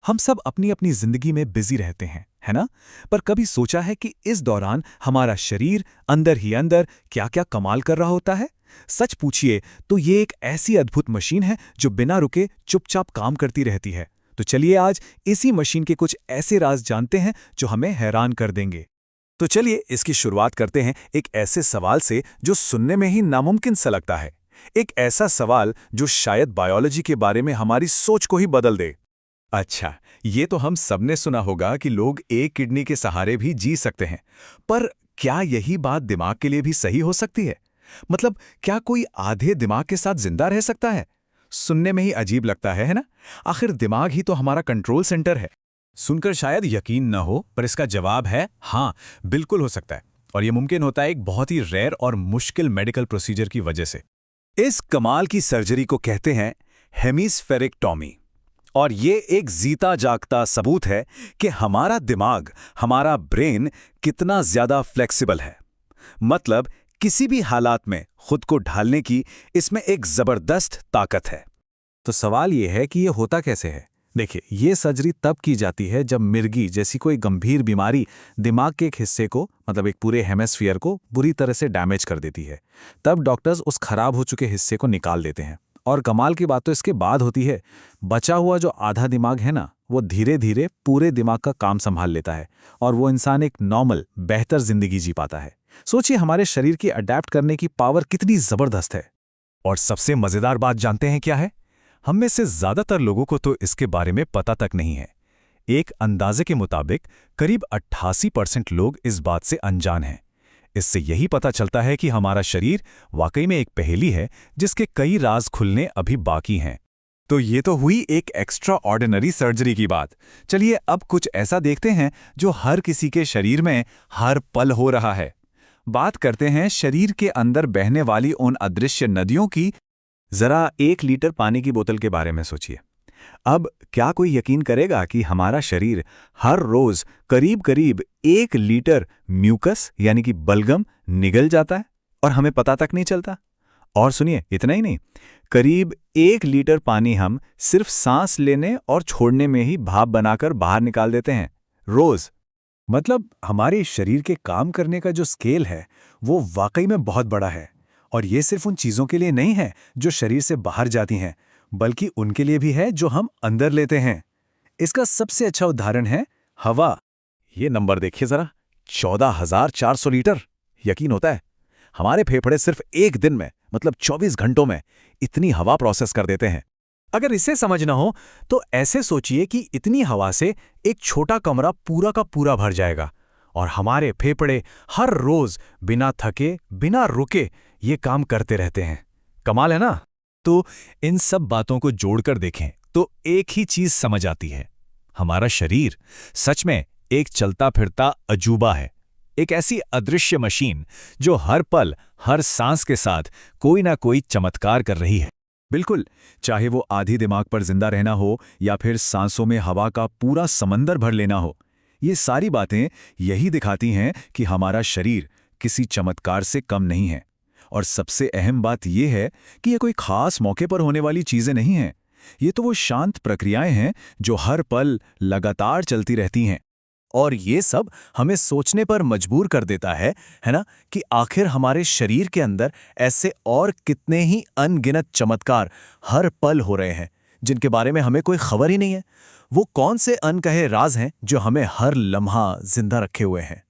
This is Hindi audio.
हम सब अपनी अपनी जिंदगी में बिजी रहते हैं, है ना? पर कभी सोचा है कि इस दौरान हमारा शरीर अंदर ही अंदर क्या-क्या कमाल कर रहा होता है? सच पूछिए तो ये एक ऐसी अद्भुत मशीन है जो बिना रुके चुपचाप काम करती रहती है। तो चलिए आज इसी मशीन के कुछ ऐसे राज जानते हैं जो हमें हैरान कर देंगे। तो चलिए इसकी शुरुआत करते हैं एक ऐसे सवाल से जो सुनने में ही नामुमकिन सा लगता है। एक ऐसा सवाल जो शायद बायोलॉजी के बारे में हमारी सोच को ही बदल दे। अच्छा, ये तो हम सबने सुना होगा कि लोग एक किडनी के सहारे भी जी सकते हैं, पर क्या यही बात दिमाग के लिए भी सही हो सकती है? मतलब क्या कोई आधे दिमाग के साथ जिंदा रह सकता है? सुनने में ही अजीब लगता है ना? आखिर दिमाग ही तो हमारा कंट्रोल सेंटर है। सुनकर शायद यकीन न हो, पर इसका जवाब है हाँ, बिल्कुल हो सकता है। और यह मुमकिन होता है एक बहुत ही रेयर और मुश्किल मेडिकल प्रोसीजर की वजह से। इस कमाल की सर्जरी को कहते हैं हेमिस्फेरेक्टॉमी। और ये एक जीता जागता सबूत है कि हमारा दिमाग, हमारा ब्रेन कितना ज्यादा फ्लेक्सिबल है। मतलब किसी भी हालात में खुद को ढालने की इसमें एक जबरदस्त ताकत है। तो सवाल ये है कि ये होता कैसे है? देखिए, ये सर्जरी तब की जाती है जब मिर्गी जैसी कोई गंभीर बीमारी दिमाग के एक हिस्से को, मतलब एक पूरे हेमिस्फीयर को बुरी तरह से डैमेज कर देती है। तब डॉक्टर्स उस खराब हो चुके हिस्से को निकाल देते हैं। और कमाल की बात तो इसके बाद होती है। बचा हुआ जो आधा दिमाग है ना, वो धीरे धीरे पूरे दिमाग का काम संभाल लेता है और वो इंसान एक नॉर्मल, बेहतर जिंदगी जी पाता है। सोचिए हमारे शरीर की अडेप्ट करने की पावर कितनी जबरदस्त है। और सबसे मजेदार बात जानते हैं क्या है? हम में से ज्यादातर लोगों को तो इसके बारे में पता तक नहीं है। एक अंदाजे के मुताबिक करीब 88% लोग इस बात से अनजान हैं। इससे यही पता चलता है कि हमारा शरीर वाकई में एक पहेली है जिसके कई राज खुलने अभी बाकी हैं। तो ये तो हुई एक एक्स्ट्रा ऑर्डिनरी सर्जरी की बात। चलिए अब कुछ ऐसा देखते हैं जो हर किसी के शरीर में हर पल हो रहा है। बात करते हैं शरीर के अंदर बहने वाली उन अदृश्य नदियों की। जरा 1 लीटर पानी की बोतल के बारे में सोचिए। अब क्या कोई यकीन करेगा कि हमारा शरीर हर रोज करीब करीब 1 लीटर म्यूकस यानी कि बलगम निगल जाता है और हमें पता तक नहीं चलता? और सुनिए, इतना ही नहीं, करीब 1 लीटर पानी हम सिर्फ सांस लेने और छोड़ने में ही भाप बनाकर बाहर निकाल देते हैं रोज। मतलब हमारे शरीर के काम करने का जो स्केल है वो वाकई में बहुत बड़ा है। और ये सिर्फ उन चीजों के लिए नहीं है जो शरीर से बाहर जाती हैं, बल्कि उनके लिए भी है जो हम अंदर लेते हैं। इसका सबसे अच्छा उदाहरण है हवा। ये नंबर देखिए जरा, 14,400 लीटर। यकीन होता है? हमारे फेफड़े सिर्फ एक दिन में, मतलब 24 घंटों में इतनी हवा प्रोसेस कर देते हैं। अगर इसे समझना हो तो ऐसे सोचिए कि इतनी हवा से एक छोटा कमरा पूरा का पूरा भर जाएगा और हमारे फेफड़े हर रोज बिना थके, बिना रुके ये काम करते रहते हैं। कमाल है ना? तो इन सब बातों को जोड़कर देखें तो एक ही चीज समझ आती है। हमारा शरीर सच में एक चलता फिरता अजूबा है, एक ऐसी अदृश्य मशीन जो हर पल, हर सांस के साथ कोई ना कोई चमत्कार कर रही है। बिल्कुल, चाहे वो आधी दिमाग पर जिंदा रहना हो या फिर सांसों में हवा का पूरा समंदर भर लेना हो, ये सारी बातें यही दिखाती हैं कि हमारा शरीर किसी चमत्कार से कम नहीं है। और सबसे अहम बात यह है कि ये कोई खास मौके पर होने वाली चीजें नहीं हैं। ये तो वो शांत प्रक्रियाएं हैं जो हर पल लगातार चलती रहती हैं। और ये सब हमें सोचने पर मजबूर कर देता है ना, कि आखिर हमारे शरीर के अंदर ऐसे और कितने ही अनगिनत चमत्कार हर पल हो रहे हैं जिनके बारे में हमें कोई खबर ही नहीं है। वो कौन से अनकहे राज हैं जो हमें हर लम्हा जिंदा रखे हुए हैं?